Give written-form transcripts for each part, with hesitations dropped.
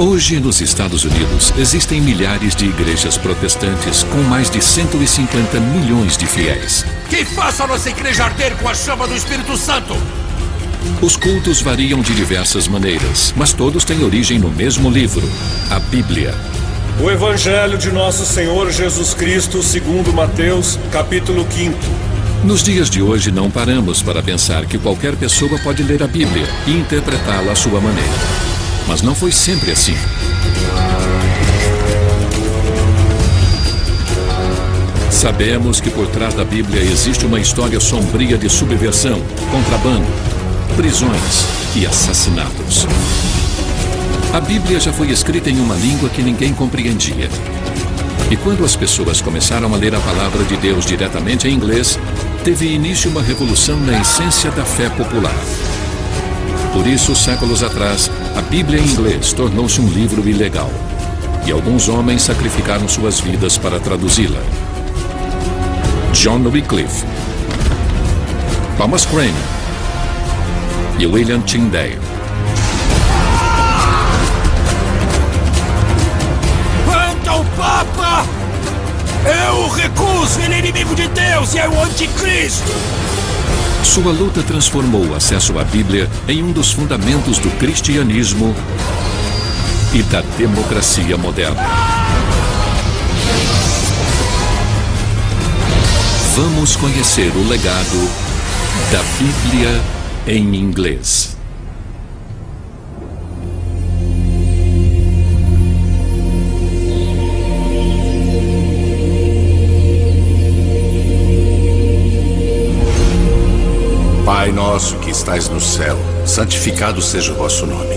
Hoje, nos Estados Unidos, existem milhares de igrejas protestantes com mais de 150 milhões de fiéis. Que faça a nossa igreja arder com a chama do Espírito Santo! Os cultos variam de diversas maneiras, mas todos têm origem no mesmo livro, a Bíblia. O Evangelho de Nosso Senhor Jesus Cristo, segundo Mateus, capítulo 5. Nos dias de hoje, não paramos para pensar que qualquer pessoa pode ler a Bíblia e interpretá-la à sua maneira. Mas não foi sempre assim. Sabemos que por trás da Bíblia existe uma história sombria de subversão, contrabando, prisões e assassinatos. A Bíblia já foi escrita em uma língua que ninguém compreendia. E quando as pessoas começaram a ler a palavra de Deus diretamente em inglês, teve início uma revolução na essência da fé popular. Por isso, séculos atrás, a Bíblia em inglês tornou-se um livro ilegal. E alguns homens sacrificaram suas vidas para traduzi-la. John Wycliffe, Thomas Cranmer e William Tyndale. Quanto ao Papa, eu o recuso, ele é inimigo de Deus e é o anticristo. Sua luta transformou o acesso à Bíblia em um dos fundamentos do cristianismo e da democracia moderna. Vamos conhecer o legado da Bíblia em inglês. Pai nosso que estais no céu, santificado seja o vosso nome.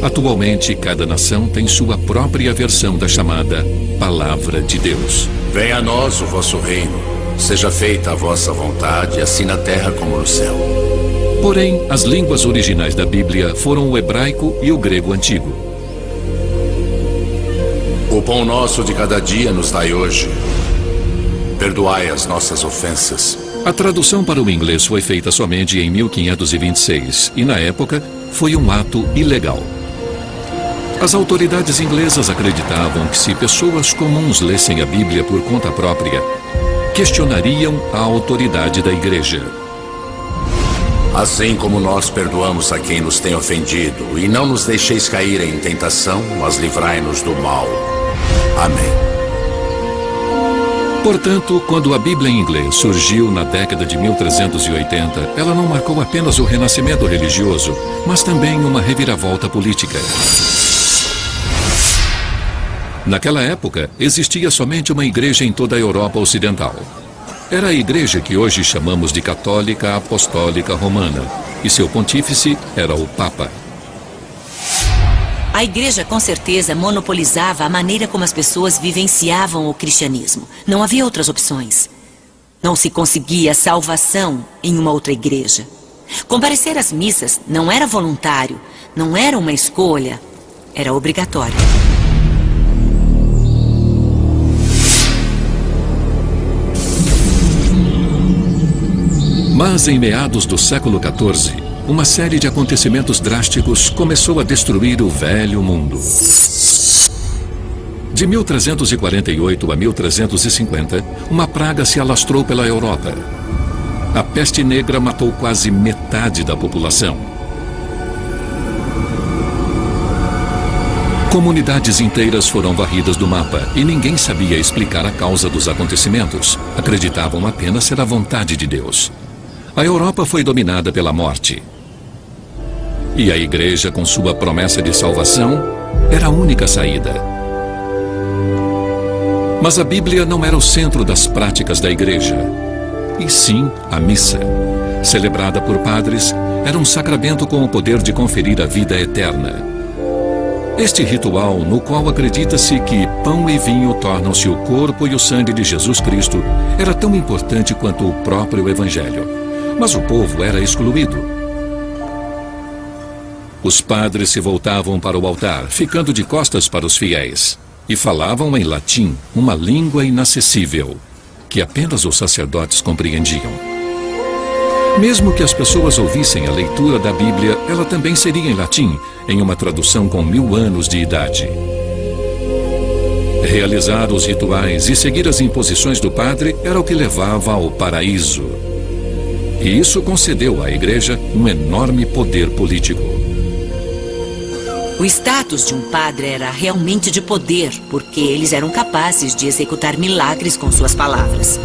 Atualmente, cada nação tem sua própria versão da chamada Palavra de Deus. Venha a nós o vosso reino, seja feita a vossa vontade, assim na terra como no céu. Porém, as línguas originais da Bíblia foram o hebraico e o grego antigo. O pão nosso de cada dia nos dai hoje. Perdoai as nossas ofensas. A tradução para o inglês foi feita somente em 1526 e, na época, foi um ato ilegal. As autoridades inglesas acreditavam que se pessoas comuns lessem a Bíblia por conta própria, questionariam a autoridade da igreja. Assim como nós perdoamos a quem nos tem ofendido, e não nos deixeis cair em tentação, mas livrai-nos do mal. Amém. Portanto, quando a Bíblia em inglês surgiu na década de 1380, ela não marcou apenas o renascimento religioso, mas também uma reviravolta política. Naquela época, existia somente uma igreja em toda a Europa Ocidental. Era a igreja que hoje chamamos de Católica Apostólica Romana, e seu pontífice era o Papa. A igreja, com certeza, monopolizava a maneira como as pessoas vivenciavam o cristianismo. Não havia outras opções. Não se conseguia salvação em uma outra igreja. Comparecer às missas não era voluntário, não era uma escolha, era obrigatório. Mas em meados do século XIV, uma série de acontecimentos drásticos começou a destruir o velho mundo. De 1348 a 1350, uma praga se alastrou pela Europa. A peste negra matou quase metade da população. Comunidades inteiras foram varridas do mapa e ninguém sabia explicar a causa dos acontecimentos. Acreditavam apenas ser a vontade de Deus. A Europa foi dominada pela morte. E a igreja, com sua promessa de salvação, era a única saída. Mas a Bíblia não era o centro das práticas da igreja, e sim a missa. Celebrada por padres, era um sacramento com o poder de conferir a vida eterna. Este ritual, no qual acredita-se que pão e vinho tornam-se o corpo e o sangue de Jesus Cristo, era tão importante quanto o próprio Evangelho. Mas o povo era excluído. Os padres se voltavam para o altar, ficando de costas para os fiéis, e falavam em latim, uma língua inacessível, que apenas os sacerdotes compreendiam. Mesmo que as pessoas ouvissem a leitura da Bíblia, ela também seria em latim, em uma tradução com 1000 anos de idade. Realizar os rituais e seguir as imposições do padre era o que levava ao paraíso. E isso concedeu à Igreja um enorme poder político. O status de um padre era realmente de poder, porque eles eram capazes de executar milagres com suas palavras.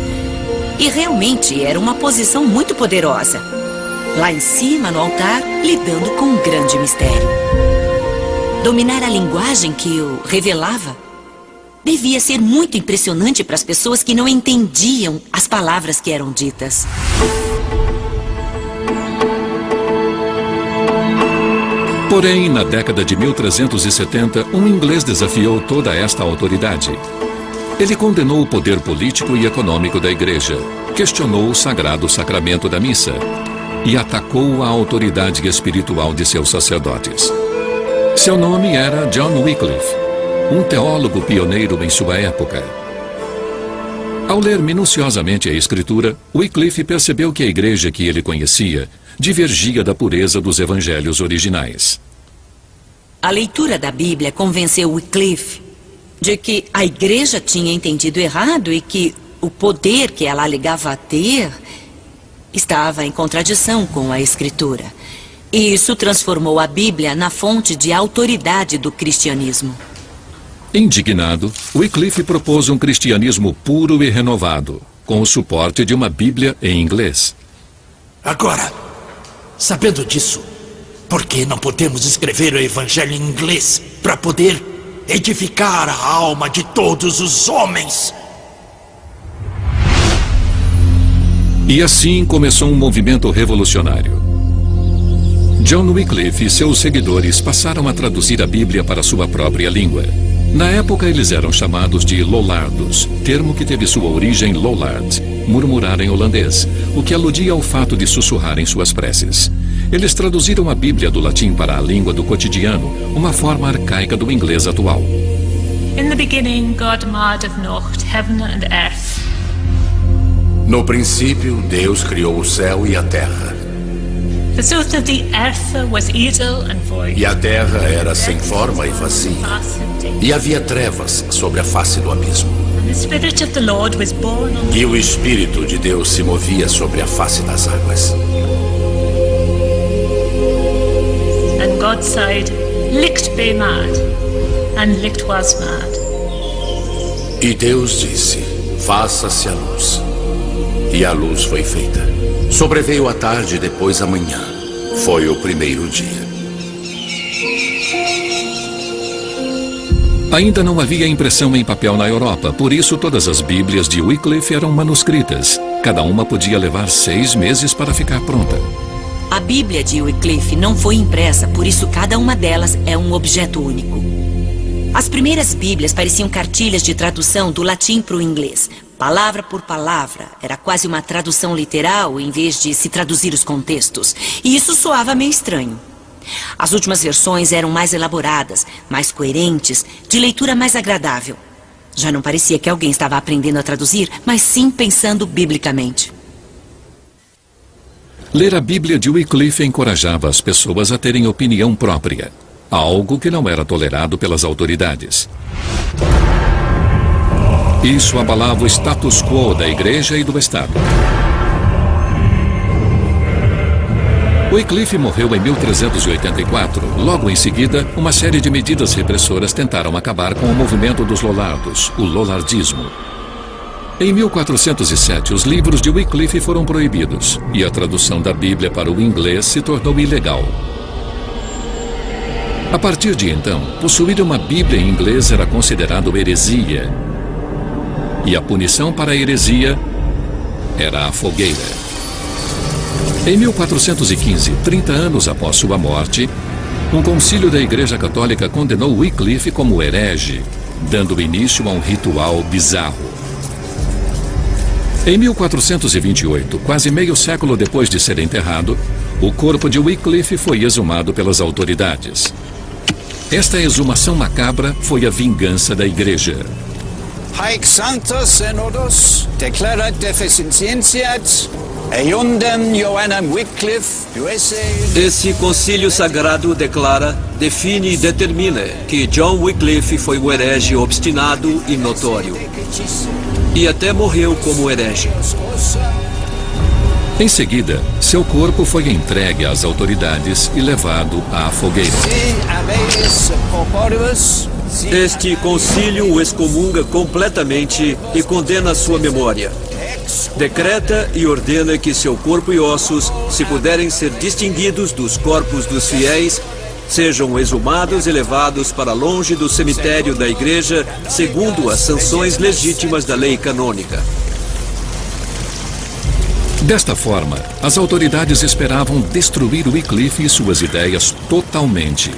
E realmente era uma posição muito poderosa. Lá em cima, no altar, lidando com um grande mistério. Dominar a linguagem que o revelava devia ser muito impressionante para as pessoas que não entendiam as palavras que eram ditas. Porém, na década de 1370, um inglês desafiou toda esta autoridade. Ele condenou o poder político e econômico da Igreja, questionou o sagrado sacramento da missa e atacou a autoridade espiritual de seus sacerdotes. Seu nome era John Wycliffe, um teólogo pioneiro em sua época. Ao ler minuciosamente a Escritura, Wycliffe percebeu que a Igreja que ele conhecia divergia da pureza dos evangelhos originais. A leitura da Bíblia convenceu Wycliffe de que a Igreja tinha entendido errado e que o poder que ela alegava ter estava em contradição com a Escritura. E isso transformou a Bíblia na fonte de autoridade do cristianismo. Indignado, Wycliffe propôs um cristianismo puro e renovado, com o suporte de uma Bíblia em inglês. Agora, sabendo disso, por que não podemos escrever o Evangelho em inglês para poder edificar a alma de todos os homens? E assim começou um movimento revolucionário. John Wycliffe e seus seguidores passaram a traduzir a Bíblia para sua própria língua. Na época, eles eram chamados de Lollardos, termo que teve sua origem Lollard, murmurar em holandês, o que aludia ao fato de sussurrar em suas preces. Eles traduziram a Bíblia do latim para a língua do cotidiano, uma forma arcaica do inglês atual. In the beginning, God made of Nocht heaven and earth. No princípio, Deus criou o céu e a terra. The surface of the earth was idle and void. E a terra era sem forma e vazia. E havia trevas sobre a face do abismo. And the Spirit of the Lord was born on E o Espírito de Deus se movia sobre a face das águas. And God said, Licht be mad. And licht was mad. E Deus disse, faça-se a luz. E a luz foi feita. Sobreveio a tarde e depois a manhã. Foi o primeiro dia. Ainda não havia impressão em papel na Europa, por isso todas as Bíblias de Wycliffe eram manuscritas. Cada uma podia levar 6 meses para ficar pronta. A Bíblia de Wycliffe não foi impressa, por isso cada uma delas é um objeto único. As primeiras Bíblias pareciam cartilhas de tradução do latim para o inglês. Palavra por palavra, era quase uma tradução literal em vez de se traduzir os contextos. E isso soava meio estranho. As últimas versões eram mais elaboradas, mais coerentes, de leitura mais agradável. Já não parecia que alguém estava aprendendo a traduzir, mas sim pensando biblicamente. Ler a Bíblia de Wycliffe encorajava as pessoas a terem opinião própria, algo que não era tolerado pelas autoridades. Isso abalava o status quo da Igreja e do Estado. Wycliffe morreu em 1384. Logo em seguida, uma série de medidas repressoras tentaram acabar com o movimento dos Lollardos, o Lollardismo. Em 1407, os livros de Wycliffe foram proibidos e a tradução da Bíblia para o inglês se tornou ilegal. A partir de então, possuir uma Bíblia em inglês era considerado heresia. E a punição para a heresia era a fogueira. Em 1415, 30 anos após sua morte, um concílio da Igreja Católica condenou Wycliffe como herege, dando início a um ritual bizarro. Em 1428, quase meio século depois de ser enterrado, o corpo de Wycliffe foi exumado pelas autoridades. Esta exumação macabra foi a vingança da Igreja. Haec Sanctus Synodus declarat deficientiat Esse concílio sagrado declara, define e determina que John Wycliffe foi um herege obstinado e notório. E até morreu como herege. Em seguida, seu corpo foi entregue às autoridades e levado à fogueira. Este concílio o excomunga completamente e condena sua memória. Decreta e ordena que seu corpo e ossos, se puderem ser distinguidos dos corpos dos fiéis, sejam exumados e levados para longe do cemitério da igreja, segundo as sanções legítimas da lei canônica. Desta forma, as autoridades esperavam destruir Wycliffe e suas ideias totalmente.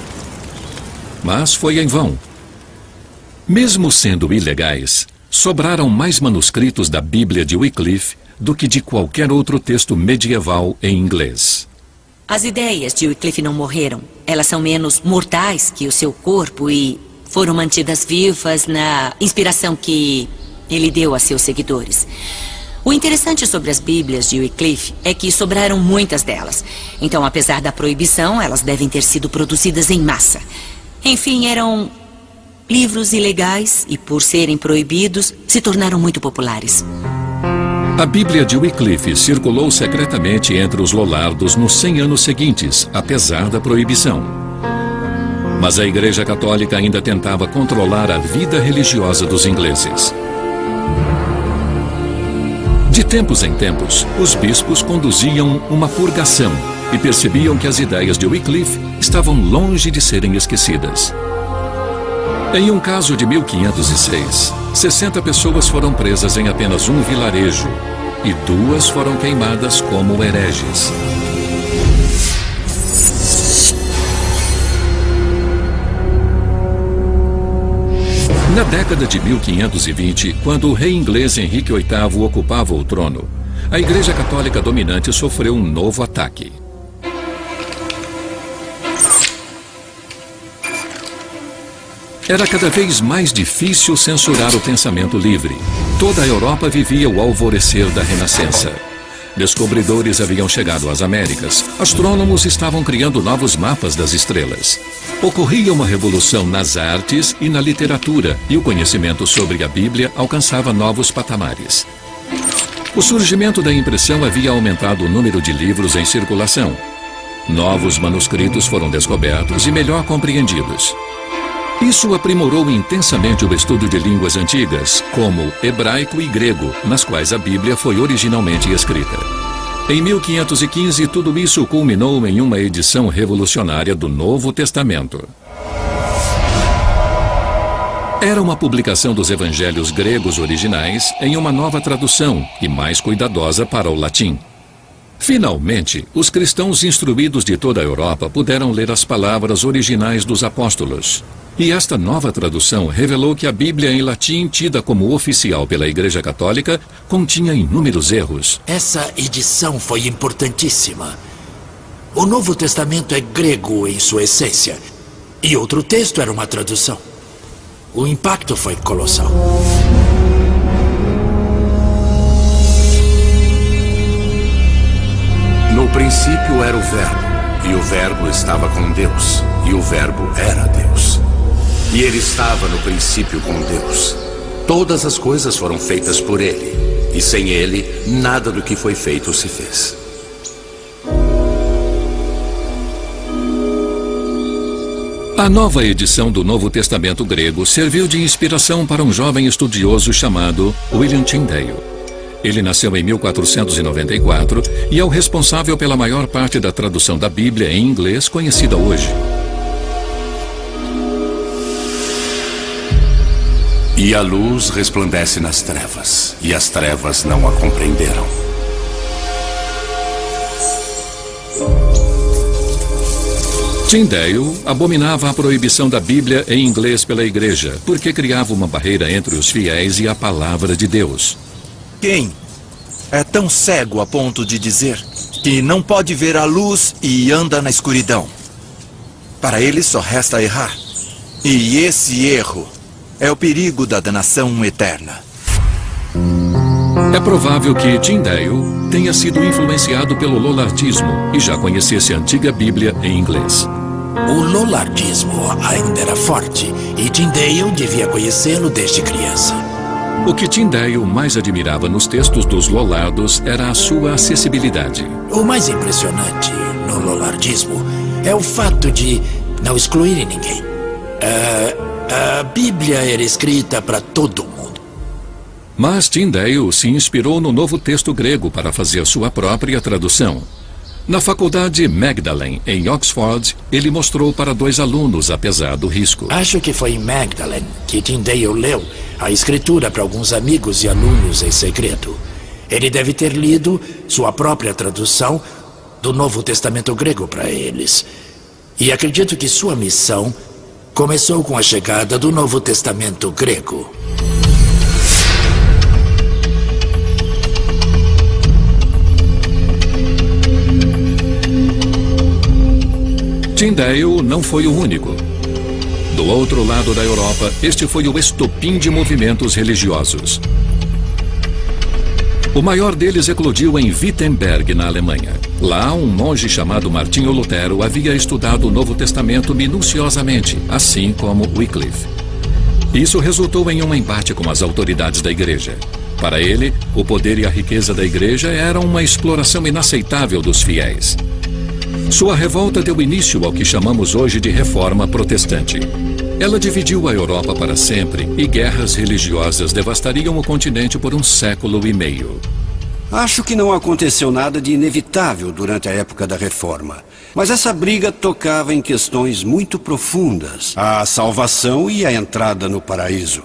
Mas foi em vão. Mesmo sendo ilegais, sobraram mais manuscritos da Bíblia de Wycliffe do que de qualquer outro texto medieval em inglês. As ideias de Wycliffe não morreram. Elas são menos mortais que o seu corpo e foram mantidas vivas na inspiração que ele deu a seus seguidores. O interessante sobre as Bíblias de Wycliffe é que sobraram muitas delas. Então, apesar da proibição, elas devem ter sido produzidas em massa. Enfim, eram livros ilegais e, por serem proibidos, se tornaram muito populares. A Bíblia de Wycliffe circulou secretamente entre os lollardos nos 100 anos seguintes, apesar da proibição. Mas a Igreja Católica ainda tentava controlar a vida religiosa dos ingleses. De tempos em tempos, os bispos conduziam uma purgação e percebiam que as ideias de Wycliffe estavam longe de serem esquecidas. Em um caso de 1506, 60 pessoas foram presas em apenas um vilarejo e 2 foram queimadas como hereges. Na década de 1520, quando o rei inglês Henrique VIII ocupava o trono, a Igreja Católica dominante sofreu um novo ataque. Era cada vez mais difícil censurar o pensamento livre. Toda a Europa vivia o alvorecer da Renascença. Descobridores haviam chegado às Américas. Astrônomos estavam criando novos mapas das estrelas. Ocorria uma revolução nas artes e na literatura, e o conhecimento sobre a Bíblia alcançava novos patamares. O surgimento da impressão havia aumentado o número de livros em circulação. Novos manuscritos foram descobertos e melhor compreendidos. Isso aprimorou intensamente o estudo de línguas antigas, como hebraico e grego, nas quais a Bíblia foi originalmente escrita. Em 1515, tudo isso culminou em uma edição revolucionária do Novo Testamento. Era uma publicação dos evangelhos gregos originais em uma nova tradução e mais cuidadosa para o latim. Finalmente, os cristãos instruídos de toda a Europa puderam ler as palavras originais dos apóstolos. E esta nova tradução revelou que a Bíblia em latim, tida como oficial pela Igreja Católica, continha inúmeros erros. Essa edição foi importantíssima. O Novo Testamento é grego em sua essência, e outro texto era uma tradução. O impacto foi colossal. No princípio era o Verbo, e o Verbo estava com Deus, e o Verbo era Deus. E ele estava no princípio com Deus. Todas as coisas foram feitas por ele, e sem ele, nada do que foi feito se fez. A nova edição do Novo Testamento grego serviu de inspiração para um jovem estudioso chamado William Tyndale. Ele nasceu em 1494 e é o responsável pela maior parte da tradução da Bíblia em inglês conhecida hoje. E a luz resplandece nas trevas, e as trevas não a compreenderam. Tyndale abominava a proibição da Bíblia em inglês pela Igreja, porque criava uma barreira entre os fiéis e a palavra de Deus. Quem é tão cego a ponto de dizer que não pode ver a luz e anda na escuridão? Para ele só resta errar. E esse erro é o perigo da danação eterna. É provável que Tyndale tenha sido influenciado pelo lollardismo e já conhecesse a antiga Bíblia em inglês. O lollardismo ainda era forte e Tyndale devia conhecê-lo desde criança. O que Tyndale mais admirava nos textos dos lollardos era a sua acessibilidade. O mais impressionante no lollardismo é o fato de não excluírem ninguém. A Bíblia era escrita para todo mundo. Mas Tyndale se inspirou no novo texto grego para fazer sua própria tradução. Na faculdade Magdalen, em Oxford, ele mostrou para 2 alunos, apesar do risco. Acho que foi em Magdalen que Tyndale leu a escritura para alguns amigos e alunos em segredo. Ele deve ter lido sua própria tradução do Novo Testamento grego para eles. E acredito que sua missão começou com a chegada do Novo Testamento grego. Tyndale não foi o único. Do outro lado da Europa, este foi o estopim de movimentos religiosos. O maior deles eclodiu em Wittenberg, na Alemanha. Lá, um monge chamado Martinho Lutero havia estudado o Novo Testamento minuciosamente, assim como Wycliffe. Isso resultou em um embate com as autoridades da igreja. Para ele, o poder e a riqueza da igreja eram uma exploração inaceitável dos fiéis. Sua revolta deu início ao que chamamos hoje de Reforma Protestante. Ela dividiu a Europa para sempre e guerras religiosas devastariam o continente por 1 século e meio. Acho que não aconteceu nada de inevitável durante a época da Reforma. Mas essa briga tocava em questões muito profundas. A salvação e a entrada no paraíso.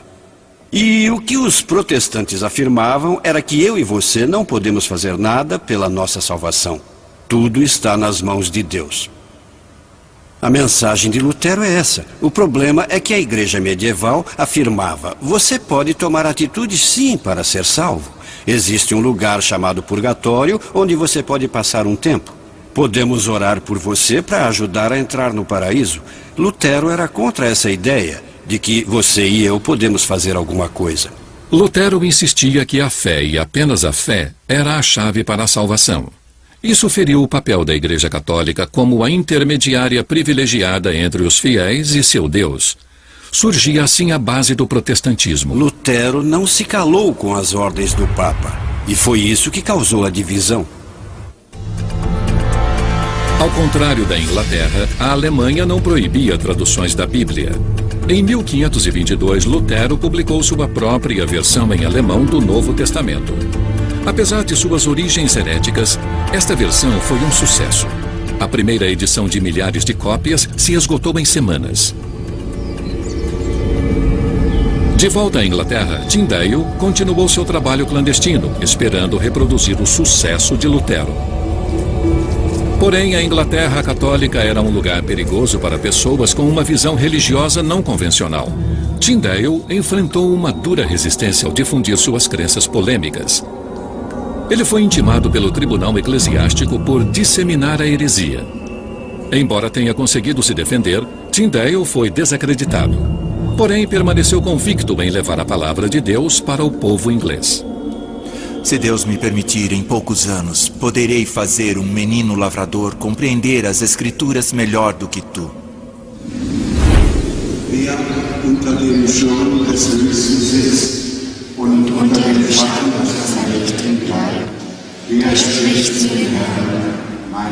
E o que os protestantes afirmavam era que eu e você não podemos fazer nada pela nossa salvação. Tudo está nas mãos de Deus. A mensagem de Lutero é essa. O problema é que a igreja medieval afirmava: você pode tomar atitudes sim para ser salvo. Existe um lugar chamado purgatório onde você pode passar um tempo. Podemos orar por você para ajudar a entrar no paraíso. Lutero era contra essa ideia de que você e eu podemos fazer alguma coisa. Lutero insistia que a fé, e apenas a fé, era a chave para a salvação. Isso feriu o papel da Igreja Católica como a intermediária privilegiada entre os fiéis e seu Deus. Surgia assim a base do protestantismo. Lutero não se calou com as ordens do Papa, e foi isso que causou a divisão. Ao contrário da Inglaterra, a Alemanha não proibia traduções da Bíblia. Em 1522, Lutero publicou sua própria versão em alemão do Novo Testamento. Apesar de suas origens heréticas, esta versão foi um sucesso. A primeira edição de milhares de cópias se esgotou em semanas. De volta à Inglaterra, Tyndale continuou seu trabalho clandestino, esperando reproduzir o sucesso de Lutero. Porém, a Inglaterra católica era um lugar perigoso para pessoas com uma visão religiosa não convencional. Tyndale enfrentou uma dura resistência ao difundir suas crenças polêmicas. Ele foi intimado pelo tribunal eclesiástico por disseminar a heresia. Embora tenha conseguido se defender, Tyndale foi desacreditado. Porém, permaneceu convicto em levar a palavra de Deus para o povo inglês. Se Deus me permitir, em poucos anos, poderei fazer um menino lavrador compreender as Escrituras melhor do que tu.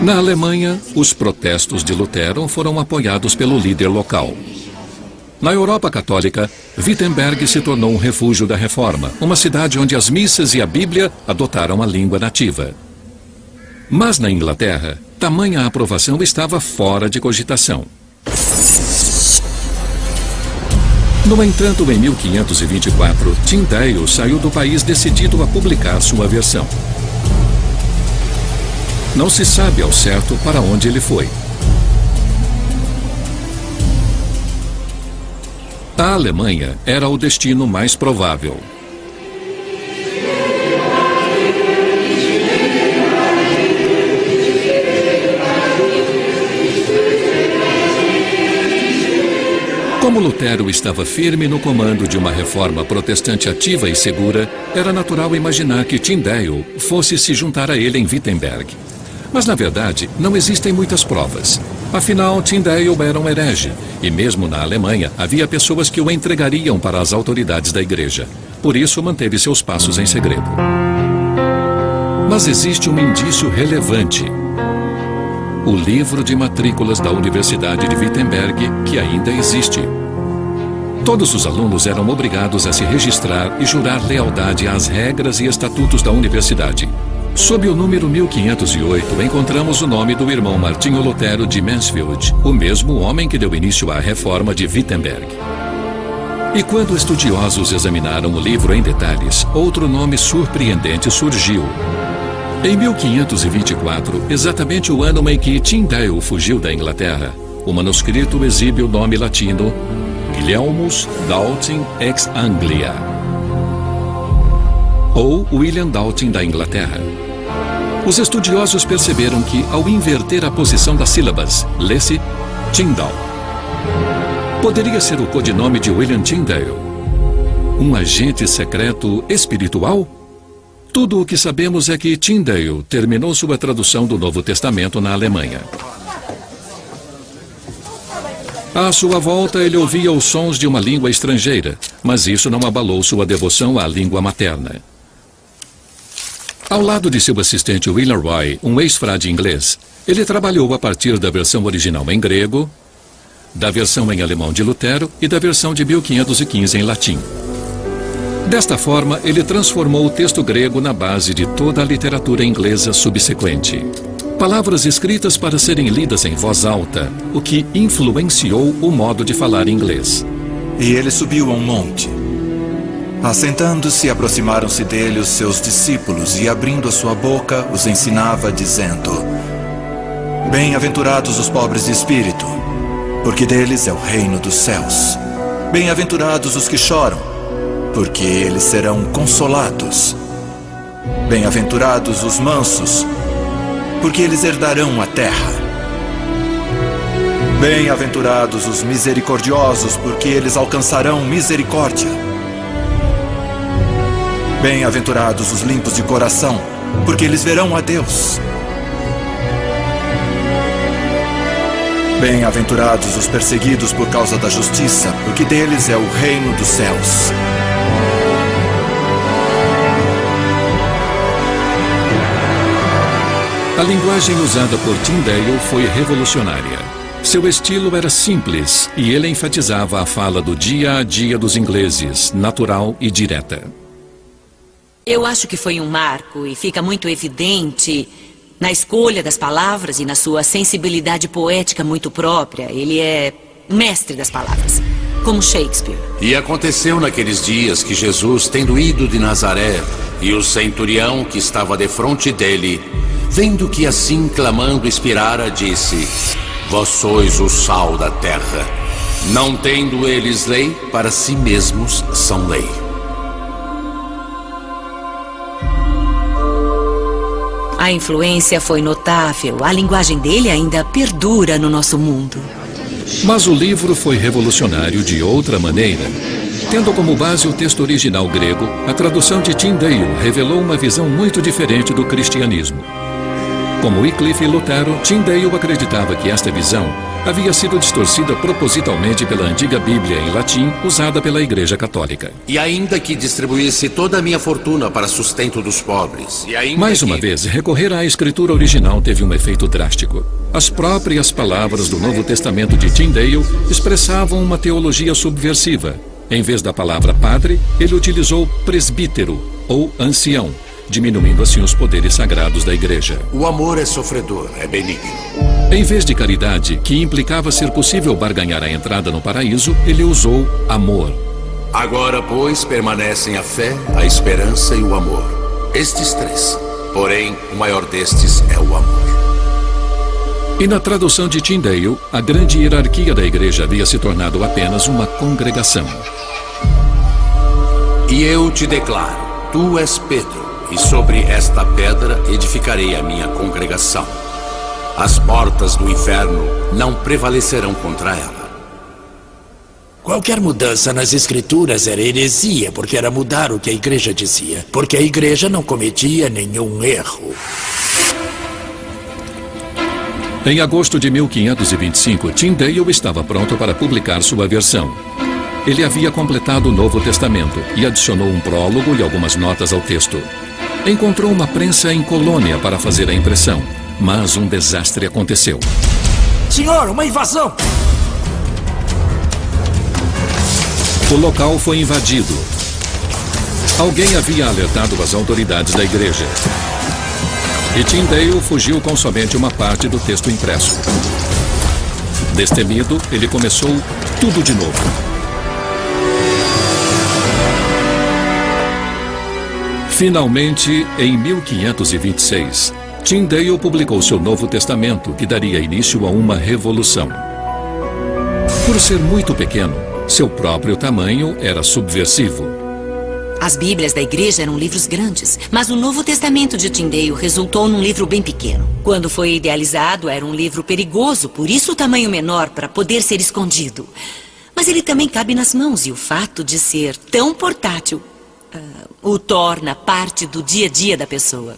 Na Alemanha, os protestos de Lutero foram apoiados pelo líder local. Na Europa Católica, Wittenberg se tornou um refúgio da Reforma, uma cidade onde as missas e a Bíblia adotaram a língua nativa. Mas na Inglaterra, tamanha aprovação estava fora de cogitação. No entanto, em 1524, Tyndale saiu do país decidido a publicar sua versão. Não se sabe ao certo para onde ele foi. A Alemanha era o destino mais provável. Como Lutero estava firme no comando de uma reforma protestante ativa e segura, era natural imaginar que Tyndale fosse se juntar a ele em Wittenberg. Mas, na verdade, não existem muitas provas. Afinal, Tyndale era um herege, e mesmo na Alemanha havia pessoas que o entregariam para as autoridades da igreja. Por isso, manteve seus passos em segredo. Mas existe um indício relevante. O livro de matrículas da Universidade de Wittenberg, que ainda existe. Todos os alunos eram obrigados a se registrar e jurar lealdade às regras e estatutos da universidade. Sob o número 1508, encontramos o nome do irmão Martinho Lutero de Mansfield, o mesmo homem que deu início à reforma de Wittenberg. E quando estudiosos examinaram o livro em detalhes, outro nome surpreendente surgiu. Em 1524, exatamente o ano em que Tyndale fugiu da Inglaterra, o manuscrito exibe o nome latino Guilhelmus Dalton ex Anglia, ou William Dalton da Inglaterra. Os estudiosos perceberam que, ao inverter a posição das sílabas, lê-se Tyndall. Poderia ser o codinome de William Tyndale, um agente secreto espiritual? Tudo o que sabemos é que Tyndale terminou sua tradução do Novo Testamento na Alemanha. À sua volta, ele ouvia os sons de uma língua estrangeira, mas isso não abalou sua devoção à língua materna. Ao lado de seu assistente William Roy, um ex-frade inglês, ele trabalhou a partir da versão original em grego, da versão em alemão de Lutero e da versão de 1515 em latim. Desta forma, ele transformou o texto grego na base de toda a literatura inglesa subsequente. Palavras escritas para serem lidas em voz alta, o que influenciou o modo de falar inglês. E ele subiu a um monte. Assentando-se, aproximaram-se dele os seus discípulos e, abrindo a sua boca, os ensinava, dizendo: Bem-aventurados os pobres de espírito, porque deles é o reino dos céus. Bem-aventurados os que choram, porque eles serão consolados. Bem-aventurados os mansos, porque eles herdarão a terra. Bem-aventurados os misericordiosos, porque eles alcançarão misericórdia. Bem-aventurados os limpos de coração, porque eles verão a Deus. Bem-aventurados os perseguidos por causa da justiça, porque deles é o reino dos céus. A linguagem usada por Tyndale foi revolucionária. Seu estilo era simples e ele enfatizava a fala do dia a dia dos ingleses, natural e direta. Eu acho que foi um marco e fica muito evidente na escolha das palavras e na sua sensibilidade poética muito própria. Ele é mestre das palavras, como Shakespeare. E aconteceu naqueles dias que Jesus, tendo ido de Nazaré, e o centurião que estava defronte dele, vendo que assim clamando expirara, disse: Vós sois o sal da terra. Não tendo eles lei, para si mesmos são lei. A influência foi notável. A linguagem dele ainda perdura no nosso mundo. Mas o livro foi revolucionário de outra maneira. Tendo como base o texto original grego, a tradução de Tyndale revelou uma visão muito diferente do cristianismo. Como Wycliffe e Lutero, Tyndale acreditava que esta visão havia sido distorcida propositalmente pela antiga Bíblia em latim, usada pela Igreja Católica. E ainda que distribuísse toda a minha fortuna para sustento dos pobres. Mais uma vez, recorrer à escritura original teve um efeito drástico. As próprias palavras do Novo Testamento de Tyndale expressavam uma teologia subversiva. Em vez da palavra padre, ele utilizou presbítero ou ancião, diminuindo assim os poderes sagrados da igreja. O amor é sofredor, é benigno. Em vez de caridade, que implicava ser possível barganhar a entrada no paraíso, ele usou amor. Agora, pois, permanecem a fé, a esperança e o amor. Estes três. Porém, o maior destes é o amor. E na tradução de Tyndale, a grande hierarquia da igreja havia se tornado apenas uma congregação. E eu te declaro, tu és Pedro, e sobre esta pedra edificarei a minha congregação. As portas do inferno não prevalecerão contra ela. Qualquer mudança nas escrituras era heresia, porque era mudar o que a igreja dizia. Porque a igreja não cometia nenhum erro. Em agosto de 1525, Tyndale estava pronto para publicar sua versão. Ele havia completado o Novo Testamento e adicionou um prólogo e algumas notas ao texto. Encontrou uma prensa em Colônia para fazer a impressão, mas um desastre aconteceu. Senhor, uma invasão! O local foi invadido. Alguém havia alertado as autoridades da igreja. E Tyndale fugiu com somente uma parte do texto impresso. Destemido, ele começou tudo de novo. Finalmente, em 1526, Tyndale publicou seu Novo Testamento, que daria início a uma revolução. Por ser muito pequeno, seu próprio tamanho era subversivo. As Bíblias da igreja eram livros grandes, mas o Novo Testamento de Tyndale resultou num livro bem pequeno. Quando foi idealizado, era um livro perigoso, por isso o tamanho menor, para poder ser escondido. Mas ele também cabe nas mãos, e o fato de ser tão portátil o torna parte do dia a dia da pessoa.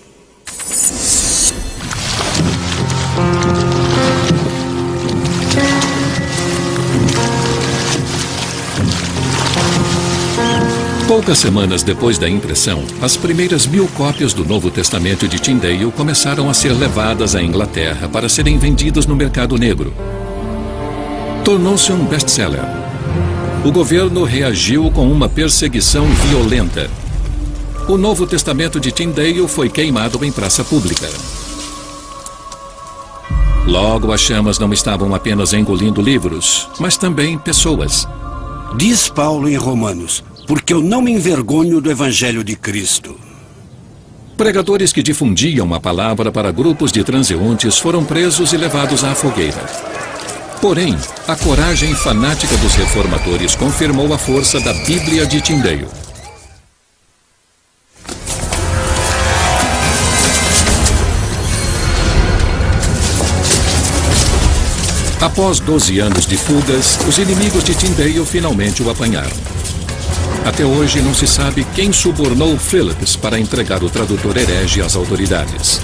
Poucas semanas depois da impressão, as primeiras 1000 cópias do Novo Testamento de Tyndale começaram a ser levadas à Inglaterra para serem vendidas no mercado negro. Tornou-se um best-seller. O governo reagiu com uma perseguição violenta. O Novo Testamento de Tyndale foi queimado em praça pública. Logo, as chamas não estavam apenas engolindo livros, mas também pessoas. Diz Paulo em Romanos: porque eu não me envergonho do Evangelho de Cristo. Pregadores que difundiam a palavra para grupos de transeuntes foram presos e levados à fogueira. Porém, a coragem fanática dos reformadores confirmou a força da Bíblia de Tyndale. Após 12 anos de fugas, os inimigos de Tyndale finalmente o apanharam. Até hoje não se sabe quem subornou Phillips para entregar o tradutor herege às autoridades.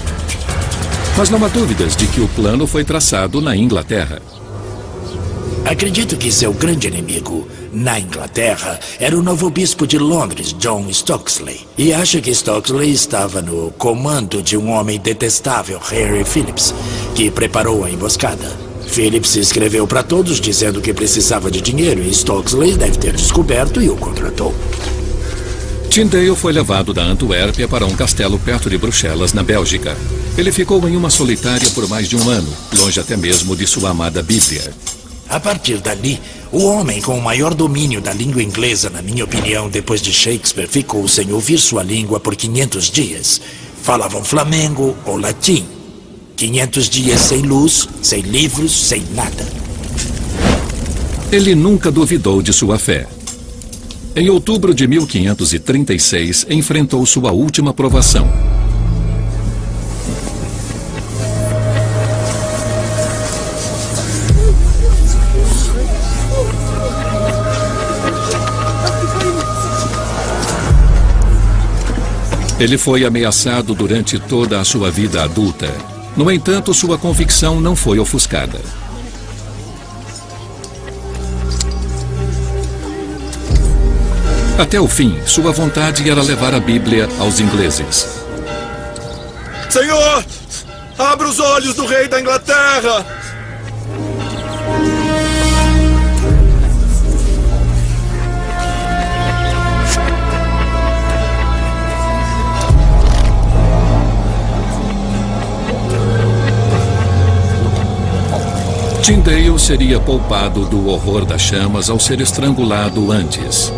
Mas não há dúvidas de que o plano foi traçado na Inglaterra. Acredito que seu grande inimigo, na Inglaterra, era o novo bispo de Londres, John Stokesley. E acha que Stokesley estava no comando de um homem detestável, Harry Phillips, que preparou a emboscada. Phillips escreveu para todos dizendo que precisava de dinheiro e Stokesley deve ter descoberto e o contratou. Tyndale foi levado da Antuérpia para um castelo perto de Bruxelas, na Bélgica. Ele ficou em uma solitária por mais de um ano, longe até mesmo de sua amada Bíblia. A partir dali, o homem com o maior domínio da língua inglesa, na minha opinião, depois de Shakespeare, ficou sem ouvir sua língua por 500 dias. Falavam flamengo ou latim. 500 dias sem luz, sem livros, sem nada. Ele nunca duvidou de sua fé. Em outubro de 1536, enfrentou sua última provação. Ele foi ameaçado durante toda a sua vida adulta. No entanto, sua convicção não foi ofuscada. Até o fim, sua vontade era levar a Bíblia aos ingleses. Senhor, abra os olhos do rei da Inglaterra! Tyndale seria poupado do horror das chamas ao ser estrangulado antes.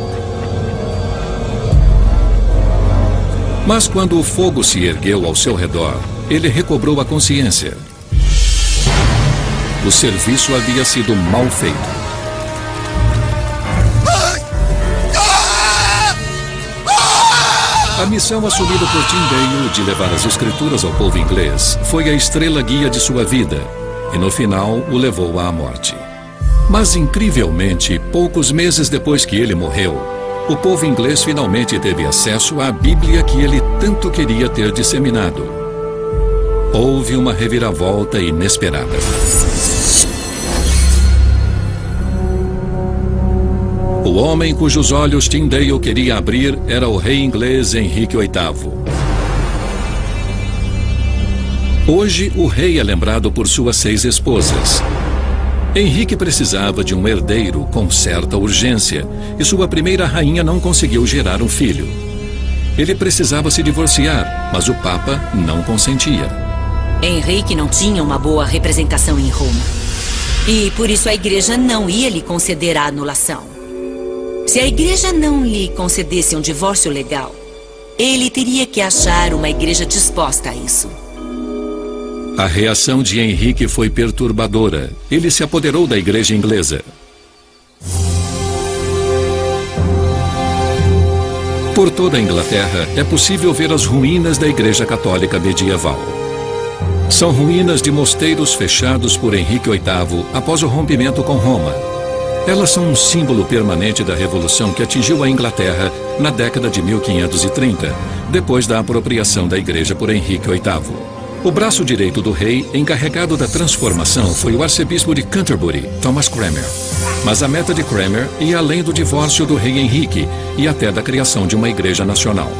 Mas quando o fogo se ergueu ao seu redor, ele recobrou a consciência. O serviço havia sido mal feito. A missão assumida por Tyndale de levar as escrituras ao povo inglês foi a estrela guia de sua vida. E no final o levou à morte. Mas, incrivelmente, poucos meses depois que ele morreu, o povo inglês finalmente teve acesso à Bíblia que ele tanto queria ter disseminado. Houve uma reviravolta inesperada. O homem cujos olhos Tyndale queria abrir era o rei inglês Henrique VIII. Hoje, o rei é lembrado por suas 6 esposas. Henrique precisava de um herdeiro com certa urgência e sua primeira rainha não conseguiu gerar um filho. Ele precisava se divorciar, mas o Papa não consentia. Henrique não tinha uma boa representação em Roma. E por isso a igreja não ia lhe conceder a anulação. Se a igreja não lhe concedesse um divórcio legal, ele teria que achar uma igreja disposta a isso. A reação de Henrique foi perturbadora. Ele se apoderou da igreja inglesa. Por toda a Inglaterra, é possível ver as ruínas da igreja católica medieval. São ruínas de mosteiros fechados por Henrique VIII após o rompimento com Roma. Elas são um símbolo permanente da revolução que atingiu a Inglaterra na década de 1530, depois da apropriação da igreja por Henrique VIII. O braço direito do rei, encarregado da transformação, foi o arcebispo de Canterbury, Thomas Cranmer. Mas a meta de Cranmer ia além do divórcio do rei Henrique e até da criação de uma igreja nacional.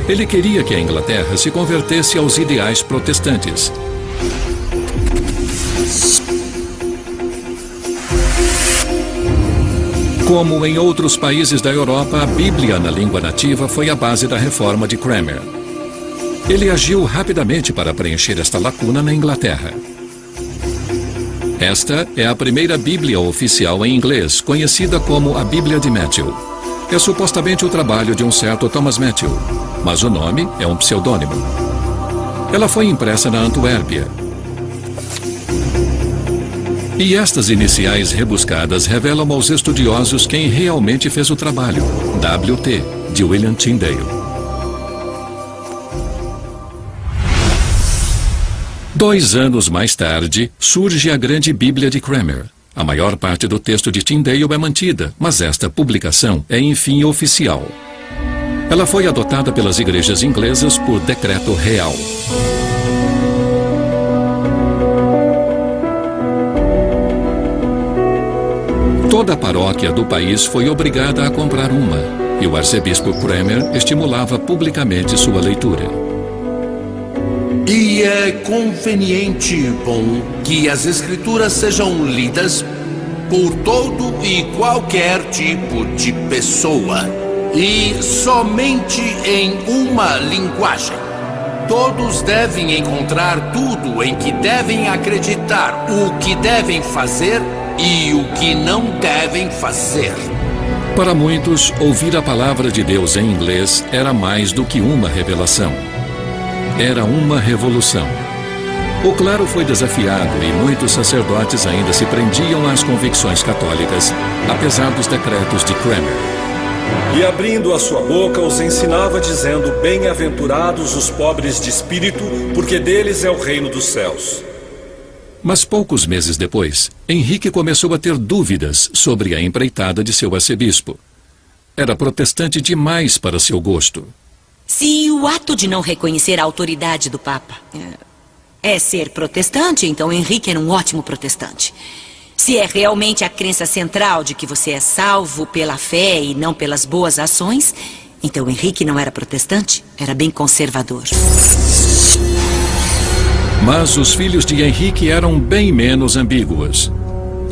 Ele queria que a Inglaterra se convertesse aos ideais protestantes. Como em outros países da Europa, a Bíblia na língua nativa foi a base da reforma de Cranmer. Ele agiu rapidamente para preencher esta lacuna na Inglaterra. Esta é a primeira Bíblia oficial em inglês, conhecida como a Bíblia de Matthew. É supostamente o trabalho de um certo Thomas Matthew, mas o nome é um pseudônimo. Ela foi impressa na Antuérpia. E estas iniciais rebuscadas revelam aos estudiosos quem realmente fez o trabalho, W.T., de William Tyndale. 2 anos mais tarde, surge a Grande Bíblia de Cranmer. A maior parte do texto de Tyndale é mantida, mas esta publicação é enfim oficial. Ela foi adotada pelas igrejas inglesas por decreto real. Toda a paróquia do país foi obrigada a comprar uma, e o arcebispo Cranmer estimulava publicamente sua leitura. E é conveniente e bom que as escrituras sejam lidas por todo e qualquer tipo de pessoa, e somente em uma linguagem. Todos devem encontrar tudo em que devem acreditar, o que devem fazer e o que não devem fazer. Para muitos, ouvir a palavra de Deus em inglês era mais do que uma revelação. Era uma revolução. O clero foi desafiado e muitos sacerdotes ainda se prendiam às convicções católicas, apesar dos decretos de Cranmer. E abrindo a sua boca, os ensinava dizendo: bem-aventurados os pobres de espírito, porque deles é o reino dos céus. Mas poucos meses depois, Henrique começou a ter dúvidas sobre a empreitada de seu arcebispo. Era protestante demais para seu gosto. Se o ato de não reconhecer a autoridade do Papa é ser protestante, então Henrique era um ótimo protestante. Se é realmente a crença central de que você é salvo pela fé e não pelas boas ações, então Henrique não era protestante, era bem conservador. Mas os filhos de Henrique eram bem menos ambíguos.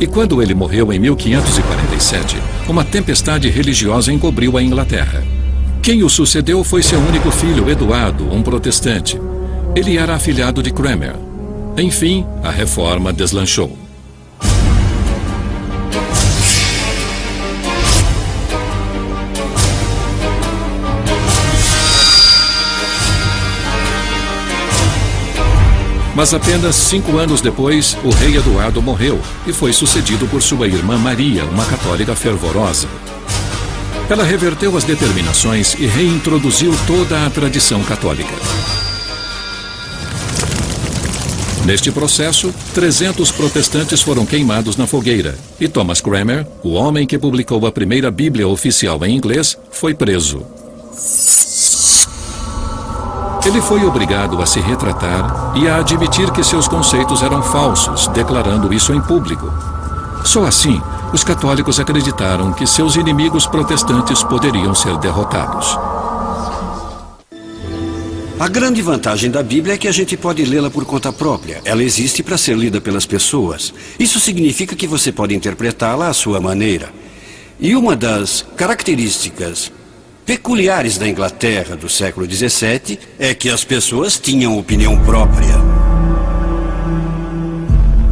E quando ele morreu em 1547, uma tempestade religiosa encobriu a Inglaterra. Quem o sucedeu foi seu único filho, Eduardo, um protestante. Ele era afilhado de Cranmer. Enfim, a reforma deslanchou. Mas apenas 5 anos depois, o rei Eduardo morreu e foi sucedido por sua irmã Maria, uma católica fervorosa. Ela reverteu as determinações e reintroduziu toda a tradição católica. Neste processo, 300 protestantes foram queimados na fogueira e Thomas Cranmer, o homem que publicou a primeira Bíblia oficial em inglês, foi preso. Ele foi obrigado a se retratar e a admitir que seus conceitos eram falsos, declarando isso em público. Só assim, os católicos acreditaram que seus inimigos protestantes poderiam ser derrotados. A grande vantagem da Bíblia é que a gente pode lê-la por conta própria. Ela existe para ser lida pelas pessoas. Isso significa que você pode interpretá-la à sua maneira. E uma das características peculiares da Inglaterra do século XVII é que as pessoas tinham opinião própria.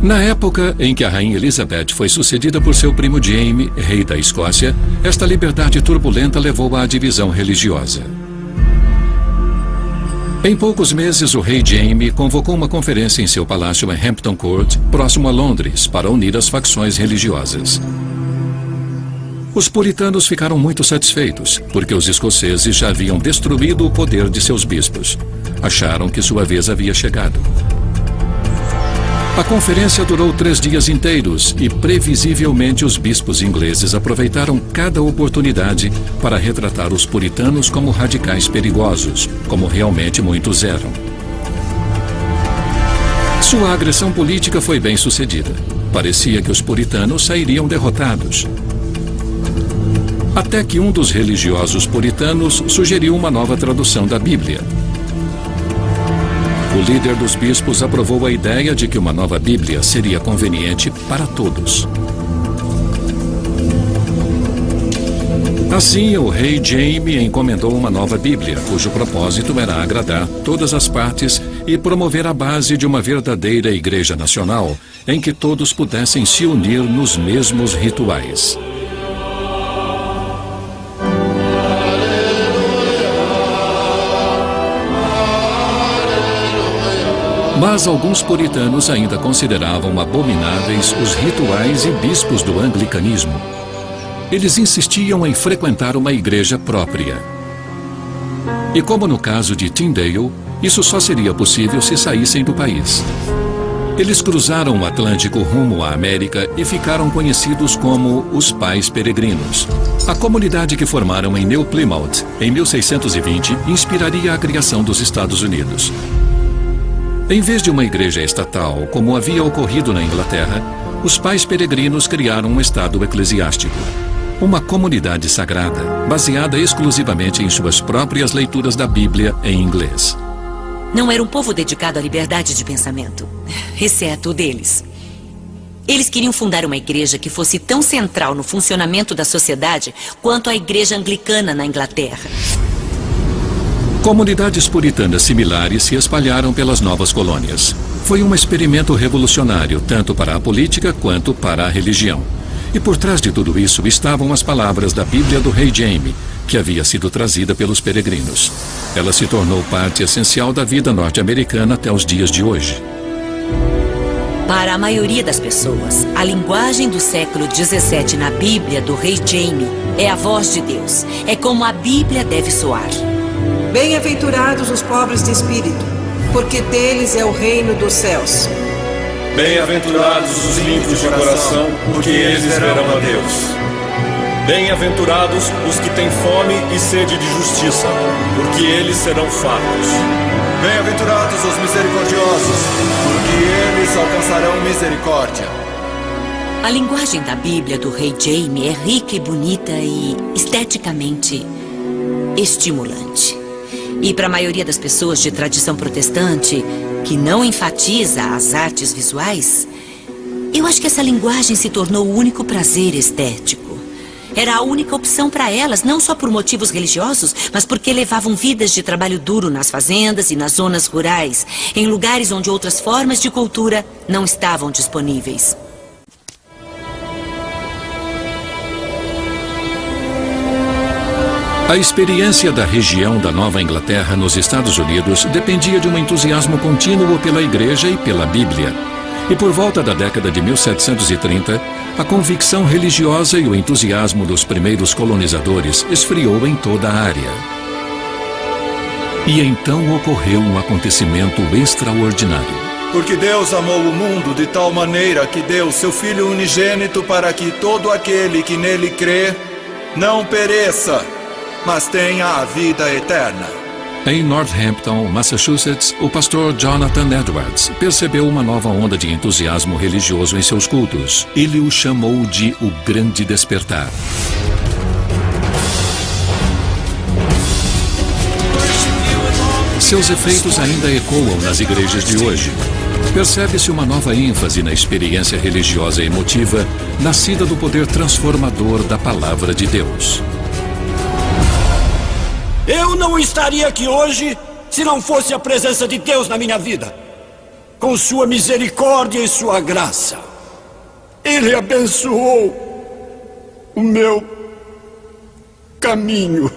Na época em que a rainha Elizabeth foi sucedida por seu primo Jaime, rei da Escócia, esta liberdade turbulenta levou à divisão religiosa. Em poucos meses, o rei Jaime convocou uma conferência em seu palácio em Hampton Court, próximo a Londres, para unir as facções religiosas. Os puritanos ficaram muito satisfeitos, porque os escoceses já haviam destruído o poder de seus bispos. Acharam que sua vez havia chegado. A conferência durou 3 dias inteiros e, previsivelmente, os bispos ingleses aproveitaram cada oportunidade para retratar os puritanos como radicais perigosos, como realmente muitos eram. Sua agressão política foi bem sucedida. Parecia que os puritanos sairiam derrotados. Até que um dos religiosos puritanos sugeriu uma nova tradução da Bíblia. O líder dos bispos aprovou a ideia de que uma nova Bíblia seria conveniente para todos. Assim, o rei Jaime encomendou uma nova Bíblia, cujo propósito era agradar todas as partes e promover a base de uma verdadeira Igreja Nacional, em que todos pudessem se unir nos mesmos rituais. Mas alguns puritanos ainda consideravam abomináveis os rituais e bispos do anglicanismo. Eles insistiam em frequentar uma igreja própria. E como no caso de Tyndale, isso só seria possível se saíssem do país. Eles cruzaram o Atlântico rumo à América e ficaram conhecidos como os Pais Peregrinos. A comunidade que formaram em New Plymouth, em 1620, inspiraria a criação dos Estados Unidos. Em vez de uma igreja estatal, como havia ocorrido na Inglaterra, os Pais Peregrinos criaram um estado eclesiástico. Uma comunidade sagrada, baseada exclusivamente em suas próprias leituras da Bíblia em inglês. Não era um povo dedicado à liberdade de pensamento, exceto o deles. Eles queriam fundar uma igreja que fosse tão central no funcionamento da sociedade quanto a igreja anglicana na Inglaterra. Comunidades puritanas similares se espalharam pelas novas colônias. Foi um experimento revolucionário, tanto para a política quanto para a religião. E por trás de tudo isso estavam as palavras da Bíblia do rei Jaime, que havia sido trazida pelos peregrinos. Ela se tornou parte essencial da vida norte-americana até os dias de hoje. Para a maioria das pessoas, a linguagem do século XVII na Bíblia do rei Jaime é a voz de Deus. É como a Bíblia deve soar. Bem-aventurados os pobres de espírito, porque deles é o reino dos céus. Bem-aventurados os limpos de coração, porque eles verão a Deus. Bem-aventurados os que têm fome e sede de justiça, porque eles serão fartos. Bem-aventurados os misericordiosos, porque eles alcançarão misericórdia. A linguagem da Bíblia do rei Jaime é rica e bonita e esteticamente estimulante. E para a maioria das pessoas de tradição protestante, que não enfatiza as artes visuais, eu acho que essa linguagem se tornou o único prazer estético. Era a única opção para elas, não só por motivos religiosos, mas porque levavam vidas de trabalho duro nas fazendas e nas zonas rurais, em lugares onde outras formas de cultura não estavam disponíveis. A experiência da região da Nova Inglaterra nos Estados Unidos dependia de um entusiasmo contínuo pela Igreja e pela Bíblia. E por volta da década de 1730, a convicção religiosa e o entusiasmo dos primeiros colonizadores esfriou em toda a área. E então ocorreu um acontecimento extraordinário. Porque Deus amou o mundo de tal maneira que deu seu Filho unigênito para que todo aquele que nele crê não pereça, mas tenha a vida eterna. Em Northampton, Massachusetts, o pastor Jonathan Edwards percebeu uma nova onda de entusiasmo religioso em seus cultos. Ele o chamou de o Grande Despertar. Seus efeitos ainda ecoam nas igrejas de hoje. Percebe-se uma nova ênfase na experiência religiosa e emotiva, nascida do poder transformador da Palavra de Deus. Eu não estaria aqui hoje se não fosse a presença de Deus na minha vida. Com sua misericórdia e sua graça, Ele abençoou o meu caminho.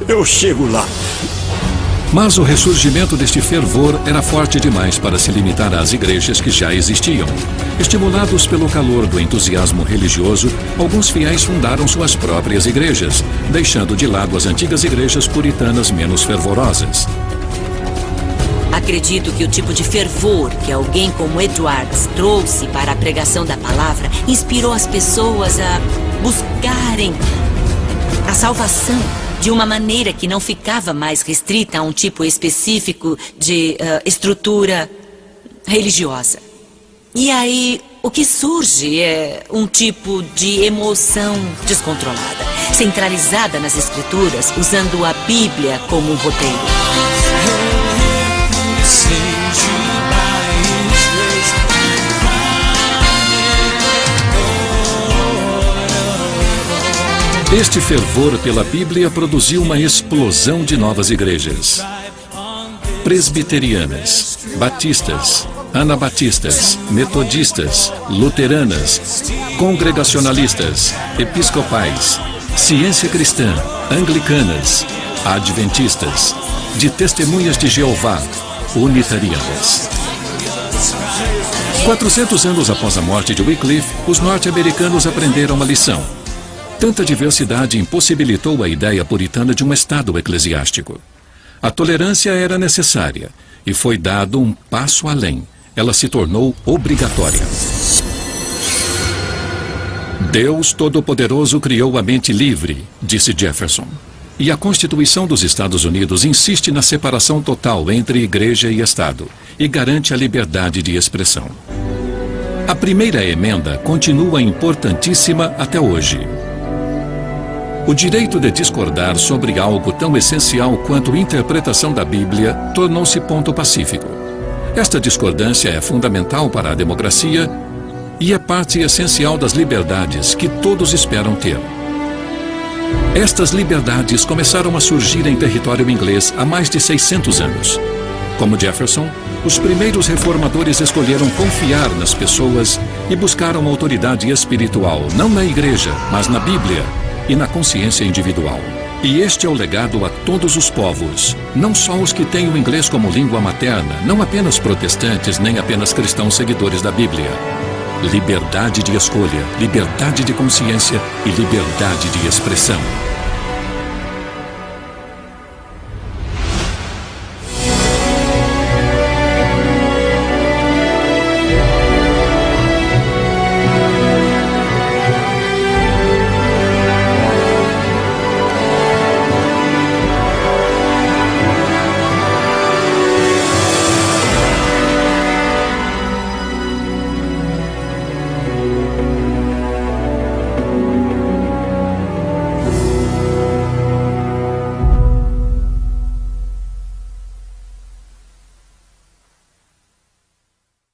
Eu chego lá. Mas o ressurgimento deste fervor era forte demais para se limitar às igrejas que já existiam. Estimulados pelo calor do entusiasmo religioso, alguns fiéis fundaram suas próprias igrejas, deixando de lado as antigas igrejas puritanas menos fervorosas. Acredito que o tipo de fervor que alguém como Edwards trouxe para a pregação da palavra inspirou as pessoas a buscarem a salvação de uma maneira que não ficava mais restrita a um tipo específico de estrutura religiosa. E aí, o que surge é um tipo de emoção descontrolada, centralizada nas escrituras, usando a Bíblia como um roteiro. Este fervor pela Bíblia produziu uma explosão de novas igrejas. Presbiterianas, batistas, anabatistas, metodistas, luteranas, congregacionalistas, episcopais, ciência cristã, anglicanas, adventistas, de testemunhas de Jeová, unitarianas. 400 anos após a morte de Wycliffe, os norte-americanos aprenderam uma lição. Tanta diversidade impossibilitou a ideia puritana de um Estado eclesiástico. A tolerância era necessária e foi dado um passo além. Ela se tornou obrigatória. Deus Todo-Poderoso criou a mente livre, disse Jefferson. E a Constituição dos Estados Unidos insiste na separação total entre igreja e Estado e garante a liberdade de expressão. A primeira emenda continua importantíssima até hoje. O direito de discordar sobre algo tão essencial quanto a interpretação da Bíblia tornou-se ponto pacífico. Esta discordância é fundamental para a democracia e é parte essencial das liberdades que todos esperam ter. Estas liberdades começaram a surgir em território inglês há mais de 600 anos. Como Jefferson, os primeiros reformadores escolheram confiar nas pessoas e buscaram autoridade espiritual, não na igreja, mas na Bíblia e na consciência individual. E este é o legado a todos os povos, não só os que têm o inglês como língua materna, não apenas protestantes, nem apenas cristãos seguidores da Bíblia. Liberdade de escolha, liberdade de consciência e liberdade de expressão.